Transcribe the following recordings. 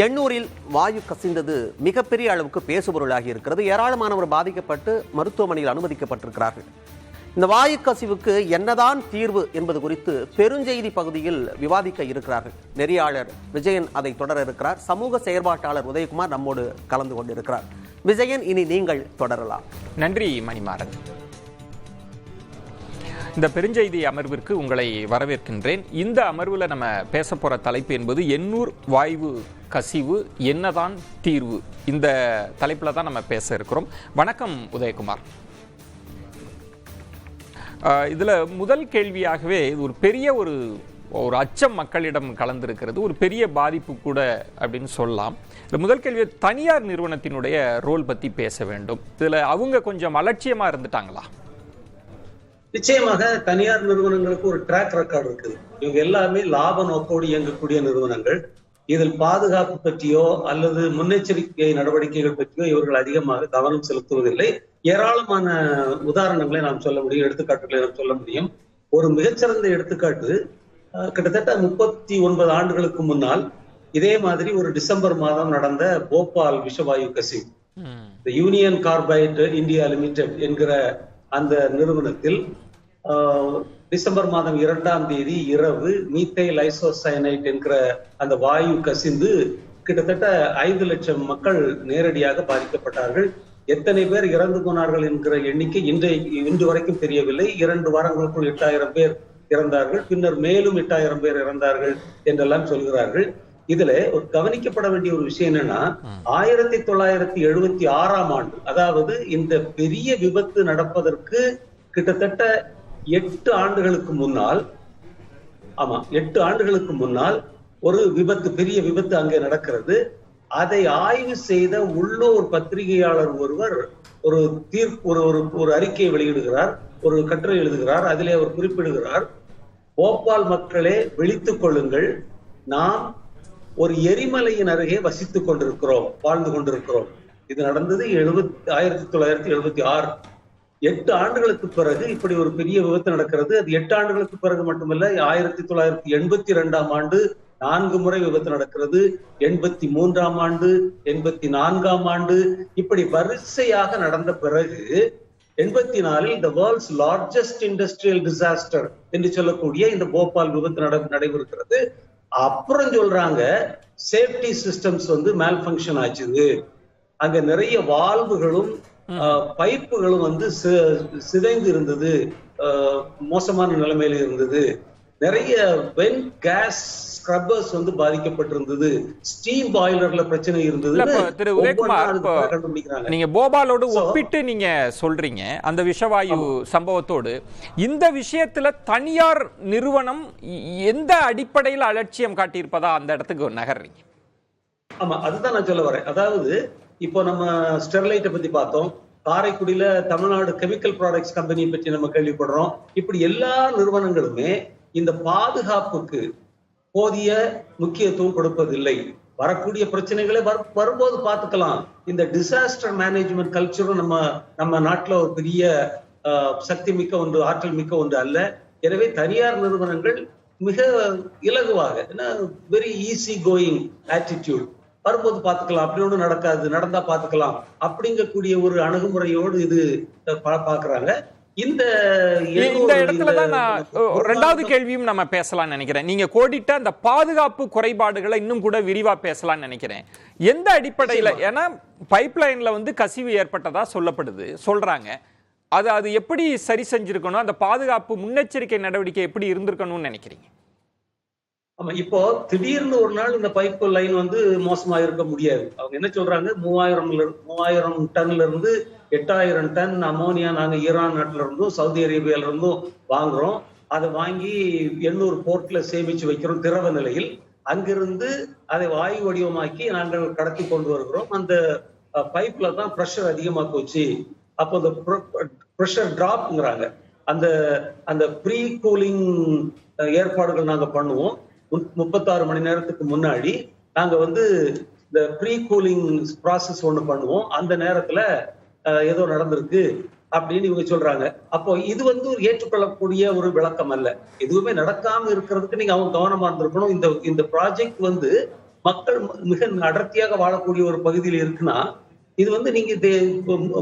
எண்ணூரில் வாயு கசிந்தது மிகப்பெரிய அளவுக்கு பேசுபொருளாகி இருக்கிறது. ஏராளமானவர் பாதிக்கப்பட்டு மருத்துவமனையில் அனுமதிக்கப்பட்டிருக்கிறார்கள். இந்த வாயு கசிவுக்கு என்னதான் தீர்வு என்பது குறித்து பெருஞ்செய்தி பகுதியில் விவாதிக்க இருக்கிறார்கள். நெறியாளர் விஜயன் அதை தொடர இருக்கிறார். சமூக செயற்பாட்டாளர் உதயகுமார் நம்மோடு கலந்து கொண்டிருக்கிறார். விஜயன், இனி நீங்கள் தொடரலாம். நன்றி மணிமாறன். இந்த பெருஞ்செய்தி அமர்விற்கு உங்களை வரவேற்கின்றேன். இந்த அமர்வில் நம்ம பேச போகிற தலைப்பு என்பது எண்ணூர் வாயு கசிவு என்னதான் தீர்வு, இந்த தலைப்பில் தான் நம்ம பேச இருக்கிறோம். வணக்கம் உதயகுமார். இதில் முதல் கேள்வியாகவே இது ஒரு பெரிய ஒரு அச்சம் மக்களிடம் கலந்திருக்கிறது, ஒரு பெரிய பாதிப்பு கூட அப்படின்னு சொல்லலாம். இந்த முதல் கேள்வி, தனியார் நிறுவனத்தினுடைய ரோல் பற்றி பேச வேண்டும். இதில் அவங்க கொஞ்சம் அலட்சியமாக இருந்துட்டாங்களா? நிச்சயமாக தனியார் நிறுவனங்களுக்கு ஒரு ட்ராக் ரெக்கார்டு இருக்குது. இவங்க எல்லாமே லாப நோக்கோடு இயங்கக்கூடிய நிறுவனங்கள். இதில் பாதுகாப்பு பற்றியோ அல்லது முன்னெச்சரிக்கை நடவடிக்கைகள் பற்றியோ இவர்கள் அதிகமாக கவனம் செலுத்துவதில்லை. ஏராளமான உதாரணங்களை நாம் சொல்ல முடியும், எடுத்துக்காட்டுகளை நாம் சொல்ல முடியும். ஒரு மிகச்சிறந்த எடுத்துக்காட்டு, கிட்டத்தட்ட 39 ஆண்டுகளுக்கு முன்னால் இதே மாதிரி ஒரு டிசம்பர் மாதம் நடந்த போபால் விஷவாயு கசிவு. இந்த யூனியன் கார்பைட் இந்தியா லிமிடெட் என்கிற அந்த நிறுவனத்தில் டிசம்பர் மாதம் 2ஆம் தேதி இரவு மீத்தைல் ஐசோசயனைட் என்கிற அந்த வாயு கசிந்து கிட்டத்தட்ட 5 லட்சம் மக்கள் நேரடியாக பாதிக்கப்பட்டார்கள். எத்தனை பேர் இறந்து போனார்கள் என்கிற எண்ணிக்கை இன்று வரைக்கும் தெரியவில்லை. 2 வாரங்களுக்குள் 8000 பேர் இறந்தார்கள், பின்னர் மேலும் 8000 பேர் இறந்தார்கள் என்றெல்லாம் சொல்கிறார்கள். இதுல ஒரு கவனிக்கப்பட வேண்டிய ஒரு விஷயம் என்னன்னா, 1976ஆம் ஆண்டு, அதாவது இந்த பெரிய விபத்து நடப்பதற்கு கிட்டத்தட்ட 8 ஆண்டுகளுக்கு முன்னால், 8 ஆண்டுகளுக்கு முன்னால் ஒரு விபத்து, பெரிய விபத்து அங்கே நடக்கிறது. அதை ஆய்வு செய்த உள்ளூர் பத்திரிகையாளர் ஒருவர் ஒரு அறிக்கையை வெளியிடுகிறார், ஒரு கட்டுரை எழுதுகிறார். அதிலே அவர் குறிப்பிடுகிறார், போபால் மக்களே விழித்துக் கொள்ளுங்கள், நாம் ஒரு எரிமலையின் அருகே வசித்துக் கொண்டிருக்கிறோம், வாழ்ந்து கொண்டிருக்கிறோம். இது நடந்தது 1976. 8 ஆண்டுகளுக்கு பிறகு இப்படி ஒரு பெரிய விபத்து நடக்கிறது. அது 8 ஆண்டுகளுக்கு பிறகு மட்டுமல்ல, 1982ஆம் ஆண்டு 4 முறை விபத்து நடக்கிறது, 83ஆம் ஆண்டு, 84ஆம் ஆண்டு, இப்படி வரிசையாக நடந்த பிறகு 84இல் the world's largest industrial disaster என்று சொல்லக்கூடிய இந்த போபால் விபத்து நடைபெறுகிறது. அப்புறம் சொல்றாங்க, சேஃப்டி சிஸ்டம்ஸ் மேல் ஃபங்க்ஷன் ஆச்சுது, அங்க நிறைய வால்வுகளும் பைப்புகளும் சிதைந்து இருந்தது, மோசமான நிலைமையில இருந்தது, நிறைய வென் கேஸ் ஸ்க்ரப்பர்ஸ் பாதிக்கப்பட்டிருந்தது, ஸ்டீம் பாய்லர்ல பிரச்சனை இருந்தது. திரு உதயகுமார், நீங்க போபாலோடு ஒப்பிட்டு நீங்க சொல்றீங்க அந்த விஷவாயு சம்பவத்தோடு. இந்த விஷயத்துல தனியார் நிறுவனம் எந்த அடிப்படையில் அலட்சியம் காட்டியிருப்பதா அந்த இடத்துக்கு நகர்றீங்க? ஆமா, அதுதான் நான் சொல்ல வரேன். அதாவது இப்போ நம்ம ஸ்டெர்லைட்டை பத்தி பார்த்தோம், காரைக்குடியில தமிழ்நாடு கெமிக்கல் ப்ராடக்ட்ஸ் கம்பெனி பற்றி நம்ம கேள்விப்படுறோம். இப்படி எல்லா நிறுவனங்களுமே இந்த பாதுகாப்புக்கு போதிய முக்கியத்துவம் கொடுப்பதில்லை. வரக்கூடிய பிரச்சனைகளை வரும்போது பார்த்துக்கலாம். இந்த டிசாஸ்டர் மேனேஜ்மெண்ட் கல்ச்சரும் நம்ம நாட்டுல ஒரு பெரிய சக்தி மிக்க ஒன்று, ஆற்றல் மிக்க ஒன்று அல்ல. எனவே தனியார் நிறுவனங்கள் மிக இலகுவாக, வெரி ஈஸி கோயிங் ஆட்டிடியூட், வரும்போது பார்த்துக்கலாம், அப்படி ஒன்றும் நடக்காது, நடந்தா பார்த்துக்கலாம் அப்படிங்கக்கூடிய ஒரு அணுகுமுறையோடு இது பாக்குறாங்க. இந்த இடத்துலதான் நான் 2வது கேள்வியும் நம்ம பேசலாம்னு நினைக்கிறேன். நீங்க கோடிட்ட அந்த பாதுகாப்பு குறைபாடுகளை இன்னும் கூட விரிவா பேசலாம்னு நினைக்கிறேன். எந்த அடிப்படையில, ஏன்னா பைப்லைன்ல கசிவு ஏற்பட்டதா சொல்றாங்க, அது எப்படி சரி செஞ்சிருக்கணும், அந்த பாதுகாப்பு முன்னெச்சரிக்கை நடவடிக்கை எப்படி இருந்திருக்கணும்னு நினைக்கிறீங்க? ஆமா, இப்போ திடீர்னு ஒரு நாள் இந்த பைப் லைன் மோசமா இருக்க முடியாது. அவங்க என்ன சொல்றாங்க, 3000 டன்ல இருந்து 8000 டன் அமோனியா நாங்க ஈரான் நாட்டுல இருந்தும் சவுதி அரேபியால இருந்தும் வாங்குறோம். அதை வாங்கி எண்ணூர் போர்ட்ல சேமிச்சு வைக்கிறோம் திரவ நிலையில். அங்கிருந்து அதை வாயு வடிவமாக்கி நாங்கள் கடத்தி கொண்டு வருகிறோம். அந்த பைப்ல தான் ப்ரெஷர் அதிகமா போச்சு. அப்போ அந்த ப்ரெஷர் டிராப்ங்கிறாங்க. அந்த ப்ரீ கூலிங் ஏற்பாடுகள் நாங்க பண்ணுவோம். 36 மணி நேரத்துக்கு முன்னாடி நாங்க இந்த ப்ரீ கூலிங் ப்ராசஸ் ஒண்ணு பண்ணுவோம். அந்த நேரத்துல ஏதோ நடந்திருக்கு அப்படின்னு இவங்க சொல்றாங்க. அப்போ இது ஒரு ஏற்றுக்கொள்ளக்கூடிய ஒரு விளக்கம் அல்ல. எதுவுமே நடக்காம இருக்கிறதுக்கு நீங்க அவங்க கவனமா இருந்திருக்கணும். இந்த ப்ராஜெக்ட் மக்கள் மிக அடர்த்தியாக வாழக்கூடிய ஒரு பகுதியில் இருக்குன்னா இது வந்து நீங்க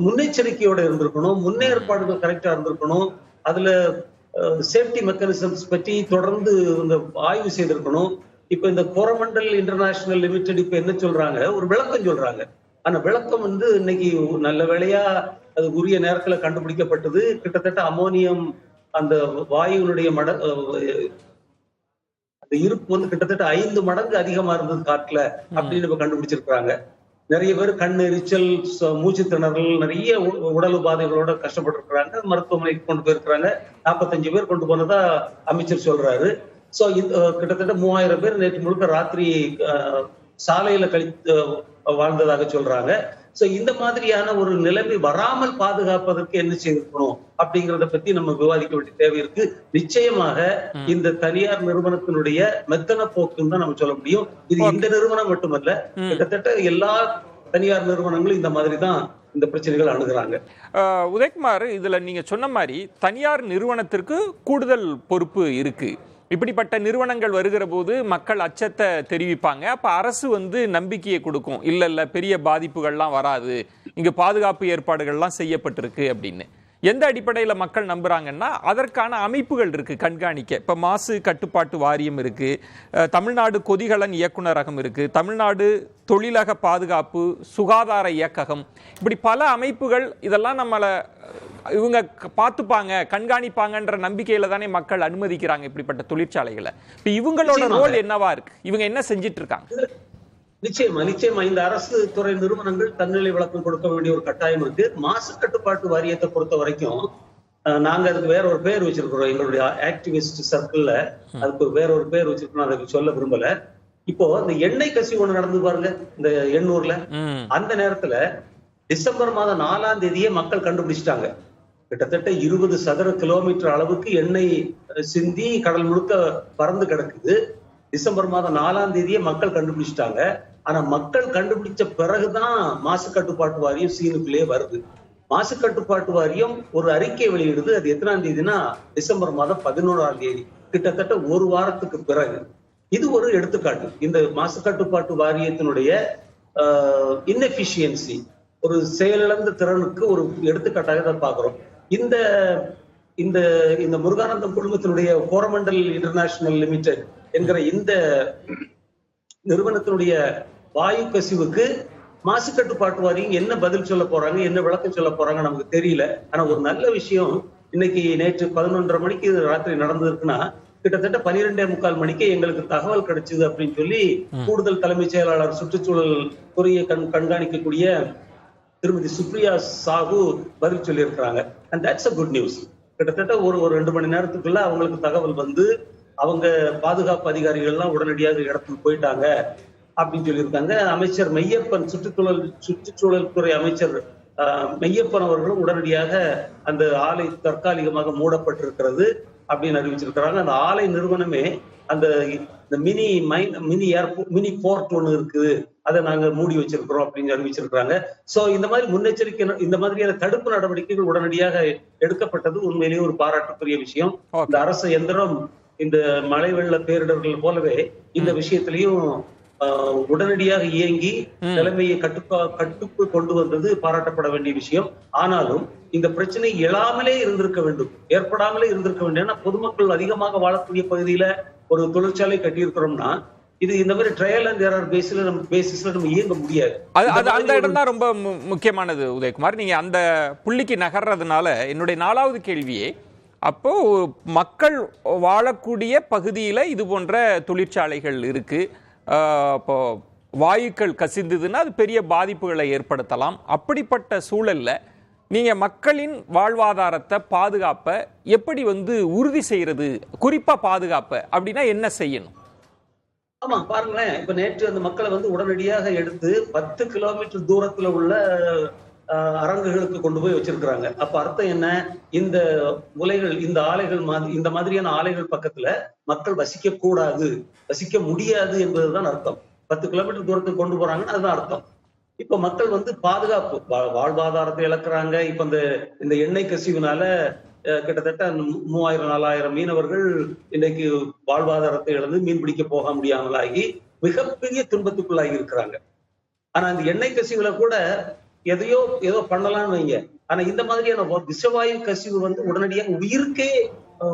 முன்னெச்சரிக்கையோட இருந்திருக்கணும், முன்னேற்பாடுகள் கரெக்டா இருந்திருக்கணும், அதுல சேஃப்டி மெக்கானிசம்ஸ் பற்றி தொடர்ந்து ஆய்வு செய்திருக்கணும். இப்ப இந்த கோரமண்டல் இன்டர்நேஷனல் லிமிடெட் இப்ப என்ன சொல்றாங்க, ஒரு விளக்கம் சொல்றாங்க. ஆனா விளக்கம் வந்து இன்னைக்கு நல்ல வேளையா அது உரிய நேரத்துல கண்டுபிடிக்கப்பட்டது. கிட்டத்தட்ட அமோனியம் அந்த வாயுனுடைய அந்த இருப்பு வந்து கிட்டத்தட்ட 5 மடங்கு அதிகமா இருந்தது காட்டுல அப்படின்னு இப்ப கண்டுபிடிச்சிருக்காங்க. நிறைய பேர் கண் எரிச்சல், மூச்சு திணறல், நிறைய உடல் உபாதைகளோட கஷ்டப்பட்டு இருக்கிறாங்க. மருத்துவமனைக்கு கொண்டு போயிருக்கிறாங்க. 45 பேர் கொண்டு போனதா அமைச்சர் சொல்றாரு. சோ கிட்டத்தட்ட 3000 பேர் நேற்று முழுக்க ராத்திரி சாலையில கழித்து வாழ்ந்ததாக சொல்றாங்க. சோ இந்த மாதிரியான ஒரு நிலைமை வராமல் பாதுகாப்பதற்கு என்ன செய்திருக்கணும் அப்படிங்கறத பத்தி நம்ம விவாதிக்க வேண்டிய தேவை இருக்கு. நிச்சயமாக இந்த தனியார் நிறுவனத்தினுடைய மெத்தன போக்குன்னு தான் நம்ம சொல்ல முடியும். இது இந்த நிறுவனம் மட்டுமல்ல, கிட்டத்தட்ட எல்லா தனியார் நிறுவனங்களும் இந்த மாதிரி தான் இந்த பிரச்சனைகள் அணுகுறாங்க. உதயகுமார், இதுல நீங்க சொன்ன மாதிரி தனியார் நிறுவனத்திற்கு கூடுதல் பொறுப்பு இருக்கு. இப்படிப்பட்ட நிறுவனங்கள் வருகிற போது மக்கள் அச்சத்தை தெரிவிப்பாங்க. அப்ப அரசு வந்து நம்பிக்கையை கொடுக்கும், இல்ல பெரிய பாதிப்புகள்லாம் வராது, இங்க பாதுகாப்பு ஏற்பாடுகள்லாம் செய்யப்பட்டிருக்கு அப்படின்னு. எந்த அடிப்படையில் மக்கள் நம்புறாங்கன்னா அதற்கான அமைப்புகள் இருக்கு கண்காணிக்க. இப்ப மாசு கட்டுப்பாட்டு வாரியம் இருக்கு, தமிழ்நாடு கொதிகலன் இயக்குநரகம் இருக்கு, தமிழ்நாடு தொழிலக பாதுகாப்பு சுகாதார இயக்ககம், இப்படி பல அமைப்புகள். இதெல்லாம் நம்மளை இவங்க பார்த்துப்பாங்க, கண்காணிப்பாங்கன்ற நம்பிக்கையில தானே மக்கள் அனுமதிக்கிறாங்க இப்படிப்பட்ட தொழிற்சாலைகளை. இப்ப இவங்களோட ரோல் என்னவா இருக்கு, இவங்க என்ன செஞ்சிட்டு இருக்காங்க? நிச்சயமா இந்த அரசு துறை நிறுவனங்கள் தன்னிலை விளக்கம் கொடுக்க வேண்டிய ஒரு கட்டாயம் இருக்கு. மாசு கட்டுப்பாட்டு வாரியத்தை பொறுத்த வரைக்கும் நாங்க அதுக்கு வேற ஒரு பேர் வச்சிருக்கிறோம். எங்களுடைய ஆக்டிவிஸ்ட் சர்க்கிள்ல அதுக்கு வேற ஒரு பேர் வச்சிருக்கோம், அதுக்கு சொல்ல விரும்பல. இப்போ இந்த எண்ணெய் கசிவு ஒண்ணு நடந்து பாருங்க இந்த எண்ணூர்ல. அந்த நேரத்துல டிசம்பர் மாதம் 4ஆம் தேதியே மக்கள் கண்டுபிடிச்சிட்டாங்க. கிட்டத்தட்ட 20 சதுர கிலோமீட்டர் அளவுக்கு எண்ணெய் சிந்தி கடல் முழுக்க பறந்து கிடக்குது. டிசம்பர் மாதம் 4ஆம் தேதியே மக்கள் கண்டுபிடிச்சிட்டாங்க. ஆனா மக்கள் கண்டுபிடிச்ச பிறகுதான் மாசு கட்டுப்பாட்டு வாரியம் சீனுக்குள்ளே வருது. மாசு கட்டுப்பாட்டு வாரியம் ஒரு அறிக்கை வெளியிடுது. அது எத்தனாம் தேதினா டிசம்பர் மாதம் 11ஆம் தேதி, கிட்டத்தட்ட ஒரு வாரத்துக்கு பிறகு. இது ஒரு எடுத்துக்காட்டு. இந்த மாசு கட்டுப்பாட்டு வாரியத்தினுடைய இன்எஃபிஷியன்சி, ஒரு செயலிழந்த திறனுக்கு ஒரு எடுத்துக்காட்டாக தான் பாக்குறோம். இந்த இந்த இந்த முருகானந்தம் குழுமத்தினுடைய கோரமண்டல் இன்டர்நேஷனல் லிமிடெட் என்கிற இந்த நிறுவனத்தினுடைய வாயு கசிவுக்கு மாசு கட்டுப்பாட்டு வாரியம் என்ன பதில் சொல்ல போறாங்க, என்ன விளக்கம் சொல்ல போறாங்க நமக்கு தெரியல. ஆனா ஒரு நல்ல விஷயம், இன்னைக்கு நேற்று 11:30 மணிக்கு ராத்திரி நடந்திருக்குன்னா கிட்டத்தட்ட 12:45 மணிக்கு எங்களுக்கு தகவல் கிடைச்சது அப்படின்னு சொல்லி கூடுதல் தலைமைச் செயலாளர் சுற்றுச்சூழல் துறையை கண்காணிக்கக்கூடிய திருமதி சுப்ரியா சாஹூ பதில் சொல்லி இருக்கிறாங்க. And that's a good news. கிட்டத்தட்ட ஒரு 2 மணி நேரத்துக்குள்ள அவங்களுக்கு தகவல் வந்து அவங்க பாதுகாப்பு அதிகாரிகள் எல்லாம் உடனடியாக இடத்துக்கு போயிட்டாங்க அப்படின்னு சொல்லியிருக்காங்க. அமைச்சர் மெய்யப்பன், சுற்றுச்சூழல் துறை அமைச்சர் மெய்யப்பன் அவர்களும் உடனடியாக அந்த ஆலை தற்காலிகமாக மூடப்பட்டிருக்கிறது அப்படின்னு அறிவிச்சிருக்கிறாங்க. அந்த ஆலை நிறுவனமே அந்த மினி போர்ட் ஒண்ணு இருக்குது, அதை நாங்க மூடி வச்சிருக்கிறோம் அப்படின்னு அறிவிச்சிருக்கிறாங்க. சோ இந்த மாதிரி முன்னெச்சரிக்கை, இந்த மாதிரியான தடுப்பு நடவடிக்கைகள் உடனடியாக எடுக்கப்பட்டது உண்மையிலேயே ஒரு பாராட்டுக்குரிய விஷயம். இந்த அரசு எந்திரம் இந்த மழை வெள்ள பேரிடர்கள் போலவே இந்த விஷயத்திலையும் உடனடியாக இயங்கி நிலைமையை கட்டுக்கு கொண்டு வந்தது பாராட்டப்பட வேண்டிய விஷயம். ஆனாலும் இந்த பிரச்சனை எழாமலே இருந்திருக்க வேண்டும், ஏற்படாமலே இருந்திருக்க வேண்டும். ஏன்னா பொதுமக்கள் அதிகமாக வாழக்கூடிய பகுதியில ஒரு தொழிற்சாலை கட்டியிருக்கிறோம்னா இது இந்த மாதிரி ட்ரையல் அண்ட் எரர் பேசிஸ்ல நம்ம இயங்க முடியாது. அந்த இடம் தான் ரொம்ப முக்கியமானது உதயகுமார். நீங்க அந்த புள்ளிக்கு நகர்றதுனால என்னுடைய 4வது கேள்வியே, அப்போ மக்கள் வாழக்கூடிய பகுதியில இது போன்ற தொழிற்சாலைகள் இருக்கு, இப்போ வாயுக்கள் கசிந்ததுன்னா அது பெரிய பாதிப்புகளை ஏற்படுத்தலாம். அப்படிப்பட்ட சூழல்ல நீங்க மக்களின் வாழ்வாதாரத்தை பாதுகாப்ப எப்படி உறுதி செய்யறது, குறிப்பா பாதுகாப்ப அப்படின்னா என்ன செய்யணும்? ஆமா பாருங்களேன், இப்ப நேற்று அந்த மக்களை உடனடியாக எடுத்து 10 கிலோமீட்டர் தூரத்துல உள்ள அரங்குகளுக்கு கொண்டு போய் வச்சிருக்கிறாங்க. அப்ப அர்த்தம் என்ன, இந்த முலைகள், இந்த ஆலைகள் இந்த மாதிரியான ஆலைகள் பக்கத்துல மக்கள் வசிக்க கூடாது, வசிக்க முடியாது என்பதுதான் அர்த்தம். 10 கிலோமீட்டர் தூரத்துக்கு கொண்டு போறாங்கன்னு அதுதான் அர்த்தம். இப்ப மக்கள் பாதுகாப்பு வாழ்வாதாரத்தை இழக்கிறாங்க. இப்ப இந்த எண்ணெய் கசிவுனால கிட்டத்தட்ட 3000-4000 மீனவர்கள் இன்னைக்கு வாழ்வாதாரத்தை இழந்து மீன் பிடிக்க போக முடியாமலாகி மிகப்பெரிய துன்பத்துக்குள்ளாகி இருக்கிறாங்க. ஆனா அந்த எண்ணெய் கசிவுல கூட ஏதோ பண்ணலாம்னு வைங்க. ஆனா இந்த மாதிரியான விஷவாயு கசிவு உடனடியாக உயிருக்கே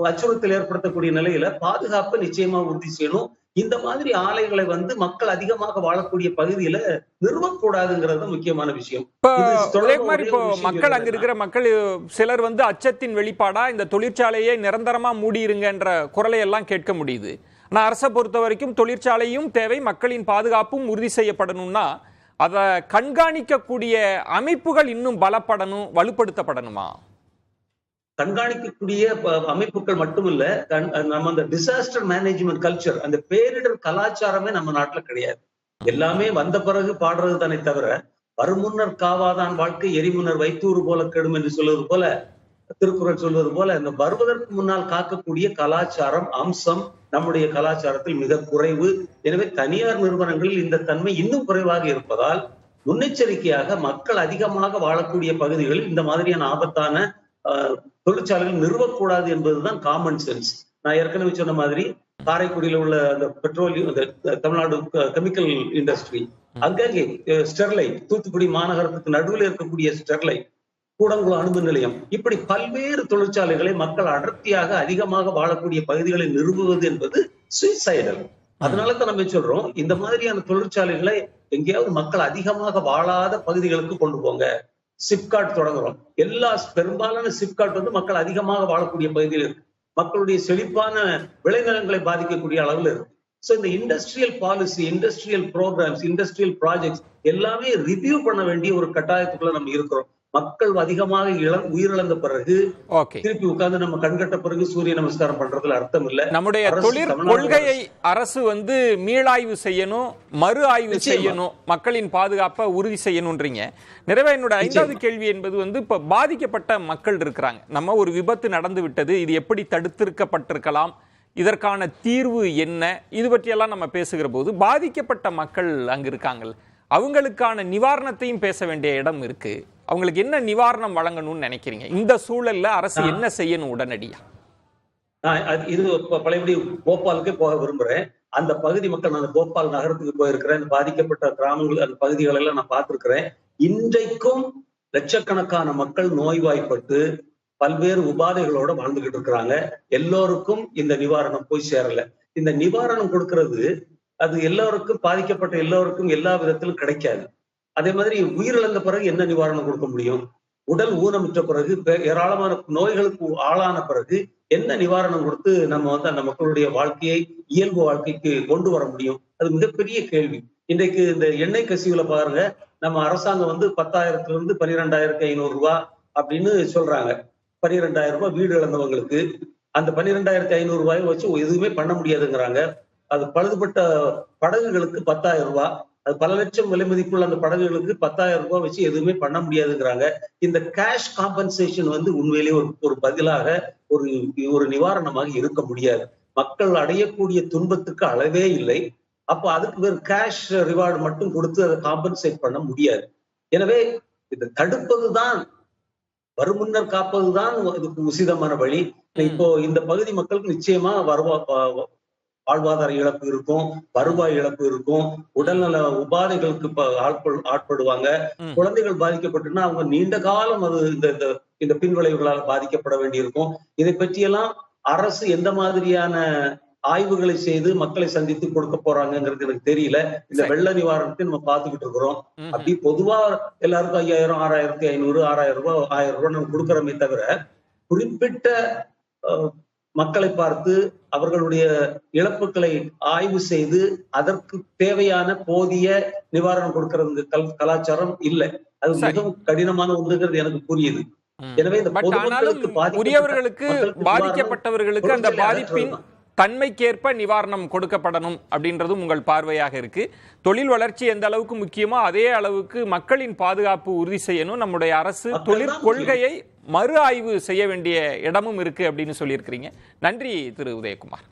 அச்சுறுத்தல் ஏற்படுத்தக்கூடிய நிலையில பாதுகாப்பை நிச்சயமா உறுதி செய்யணும். இந்த மாதிரி ஆலைகளை மக்கள் அதிகமாக வாழக்கூடிய பகுதியில நிறுவக்கூடாதுங்கிறது முக்கியமான விஷயம். இப்போ மக்கள் அங்க இருக்கிற மக்கள் சிலர் அச்சத்தின் வெளிப்பாடா இந்த தொழிற்சாலையை நிரந்தரமா மூடியிருங்கன்ற குரலை எல்லாம் கேட்க முடியுது. ஆனா அரசை பொறுத்த வரைக்கும் தொழிற்சாலையும் தேவை, மக்களின் பாதுகாப்பும் உறுதி செய்யப்படணும்னா அதை கண்காணிக்கக்கூடிய அமைப்புகள் இன்னும் பலப்படணும், வலுப்படுத்தப்படணுமா? கண்காணிக்கக்கூடிய அமைப்புகள் மட்டுமில்ல, நம்ம அந்த டிசாஸ்டர் மேனேஜ்மெண்ட் கல்ச்சர், அந்த பேரிடர் கலாச்சாரமே நம்ம நாட்டுல கிடையாது. எல்லாமே வந்த பிறகு பாடுறது தானே தவிர, வருமுன்னர் காவாதான் வாழ்க்கை எரிமுன்னர் வைத்தூறு போல கெடும் என்று சொல்வது போல, திருக்குறள் சொல்வது போல, இந்த வருவதற்கு முன்னால் காக்கக்கூடிய கலாச்சாரம் அம்சம் நம்முடைய கலாச்சாரத்தில் மிக குறைவு. எனவே தனியார் நிறுவனங்களில் இந்த தன்மை இன்னும் குறைவாக இருப்பதால் முன்னெச்சரிக்கையாக மக்கள் அதிகமாக வாழக்கூடிய பகுதிகளில் இந்த மாதிரியான ஆபத்தான தொழிற்சாலைகள் நிறுவக்கூடாது என்பதுதான் காமன் சென்ஸ். நான் ஏற்கனவே சொன்ன மாதிரி காரைக்குடியில உள்ள அந்த பெட்ரோலியம், தமிழ்நாடு கெமிக்கல் இண்டஸ்ட்ரி, அங்கங்கே ஸ்டெர்லைட், தூத்துக்குடி மாநகரத்துக்கு நடுவில் இருக்கக்கூடிய ஸ்டெர்லைட், கூடங்குளம் அணுமின் நிலையம், இப்படி பல்வேறு தொழிற்சாலைகளை மக்கள் அடர்த்தியாக அதிகமாக வாழக்கூடிய பகுதிகளை நிறுவுவது என்பது சுயசைடல். அதனாலதான் நம்ம சொல்றோம், இந்த மாதிரியான தொழிற்சாலைகளை எங்கேயாவது மக்கள் அதிகமாக வாழாத பகுதிகளுக்கு கொண்டு போங்க. சிப்காட் தொடங்குறோம். பெரும்பாலான சிப்காட் மக்கள் அதிகமாக வாழக்கூடிய பகுதியில் இருக்கு. மக்களுடைய செழிப்பான விளைநிலங்களை பாதிக்கக்கூடிய அளவில் இருக்கு. சோ இந்த industrial policy, industrial programmes, industrial projects எல்லாமே ரிவ்யூ பண்ண வேண்டிய ஒரு கட்டாயத்துக்குள்ள நம்ம இருக்கிறோம். மக்கள் அதிகமாக உயிரிழந்த பிறகு திருப்பி உட்கார்ந்து நம்ம கண்கட்ட பிறகு சூரிய நமஸ்காரம் பண்றதுல அர்த்தம் இல்ல. நம்முடைய தொழிற் கொள்கையை அரசு மீளாய்வு செய்யணும், மறு ஆய்வு செய்யணும், மக்களின் பாதுகாப்பை உறுதி செய்யணும்ன்றீங்க. நிறைவே என்னோட 5வது கேள்வி என்பது இப்ப பாதிக்கப்பட்ட மக்கள் இருக்கிறாங்க. நம்ம ஒரு விபத்து நடந்து விட்டது, இது எப்படி தடுத்திருக்கப்பட்டிருக்கலாம், இதற்கான தீர்வு என்ன, இது பற்றியெல்லாம் நம்ம பேசுகிற போது பாதிக்கப்பட்ட மக்கள் அங்கு இருக்காங்க, அவங்களுக்கான நிவாரணத்தையும் பேச வேண்டிய இடம் இருக்கு. அவங்களுக்கு என்ன நிவாரணம் வழங்கணும்னு நினைக்கிறீங்க? இந்த சூழல்ல அரசு என்ன செய்யணும் உடனடியா? இது பழையபடி போபாலுக்கே போக விரும்புறேன். அந்த பகுதி மக்கள், நான் போபால் நகரத்துக்கு போயிருக்கிறேன், பாதிக்கப்பட்ட கிராமங்கள், அந்த பகுதிகள் எல்லாம் நான் பார்த்திருக்கிறேன். இன்றைக்கும் லட்சக்கணக்கான மக்கள் நோய்வாய்ப்பட்டு பல்வேறு உபாதைகளோட வாழ்ந்துகிட்டு இருக்கிறாங்க. எல்லோருக்கும் இந்த நிவாரணம் போய் சேரல. இந்த நிவாரணம் கொடுக்கிறது அது எல்லோருக்கும், பாதிக்கப்பட்ட எல்லோருக்கும் எல்லா விதத்திலும் கிடைக்காது. அதே மாதிரி உயிரிழந்த பிறகு என்ன நிவாரணம் கொடுக்க முடியும்? உடல் ஊனமுற்ற பிறகு, ஏராளமான நோய்களுக்கு ஆளான பிறகு என்ன நிவாரணம் கொடுத்து நம்ம அந்த மக்களுடைய வாழ்க்கையை இயல்பு வாழ்க்கைக்கு கொண்டு வர முடியும்? அது மிகப்பெரிய கேள்வி. இன்றைக்கு இந்த எண்ணெய் கசிவுல பாருங்க, நம்ம அரசாங்கம் 10,000 12,500 ரூபாய் அப்படின்னு சொல்றாங்க. 12,000 ரூபாய் வீடு இழந்தவங்களுக்கு. அந்த 12,500 ரூபாயை வச்சு எதுவுமே பண்ண முடியாதுங்கிறாங்க. அது பழுதுபட்ட படகுகளுக்கு 10,000 ரூபாய், அது பல லட்சம் விலை மதிப்புள்ள அந்த படகுகளுக்கு 10,000 ரூபாய் வச்சு எதுவுமே பண்ண முடியாதுங்கிறாங்க. இந்த கேஷ் காம்பன்சேஷன் உண்மையிலேயே ஒரு பதிலாக ஒரு நிவாரணமாக இருக்க முடியாது. மக்கள் அடையக்கூடிய துன்பத்துக்கு அளவே இல்லை. அப்ப அதுக்கு வேறு கேஷ் ரிவார்டு மட்டும் கொடுத்து அதை காம்பன்சேட் பண்ண முடியாது. எனவே இதை தடுப்பதுதான், வருமுன்னர் காப்பதுதான் இதுக்கு உசிதமான வழி. இப்போ இந்த பகுதி மக்களுக்கு நிச்சயமா வாழ்வாதார இழப்பு இருக்கும், வருவாய் இழப்பு இருக்கும், உடல்நல உபாதைகளுக்கு ஆட்படுவாங்க. குழந்தைகள் பாதிக்கப்பட்டுன்னா அவங்க நீண்ட காலம் அது இந்த பின்விளைவுகளால் பாதிக்கப்பட வேண்டியிருக்கும். இதை பற்றியெல்லாம் அரசு எந்த மாதிரியான ஆய்வுகளை செய்து மக்களை சந்தித்து கொடுக்க போறாங்கிறது எனக்கு தெரியல. இந்த வெள்ள நிவாரணத்தை நம்ம பார்த்துக்கிட்டு இருக்கிறோம். அப்படி பொதுவா எல்லாருக்கும் 5,000, 6,500, 6,000 ரூபாய், 1,000 ரூபாய் நம்ம கொடுக்கறோமே தவிர, குறிப்பிட்ட மக்களை பார்த்து அவர்களுடைய இழப்புகளை ஆய்வு செய்து அதற்கு தேவையான போதிய நிவாரணம் கொடுக்கறது கலாச்சாரம் இல்லை. அது மிகவும் கடினமான ஒன்றுங்கிறது எனக்கு புரியுது. எனவே இந்த உரியவர்களுக்கு, பாதிக்கப்பட்டவர்களுக்கு அந்த பாதிப்பின் தன்மைக்கேற்ப நிவாரணம் கொடுக்கப்படணும் அப்படின்றதும் உங்கள் பார்வையாக இருக்கு. தொழில் வளர்ச்சி எந்த அளவுக்கு முக்கியமோ அதே அளவுக்கு மக்களின் பாதுகாப்பு உறுதி செய்யணும். நம்முடைய அரசு தொழிற்கொள்கையை மறு ஆய்வு செய்ய வேண்டிய இடமும் இருக்கு அப்படின்னு சொல்லியிருக்கிறீங்க. நன்றி திரு உதயகுமார்.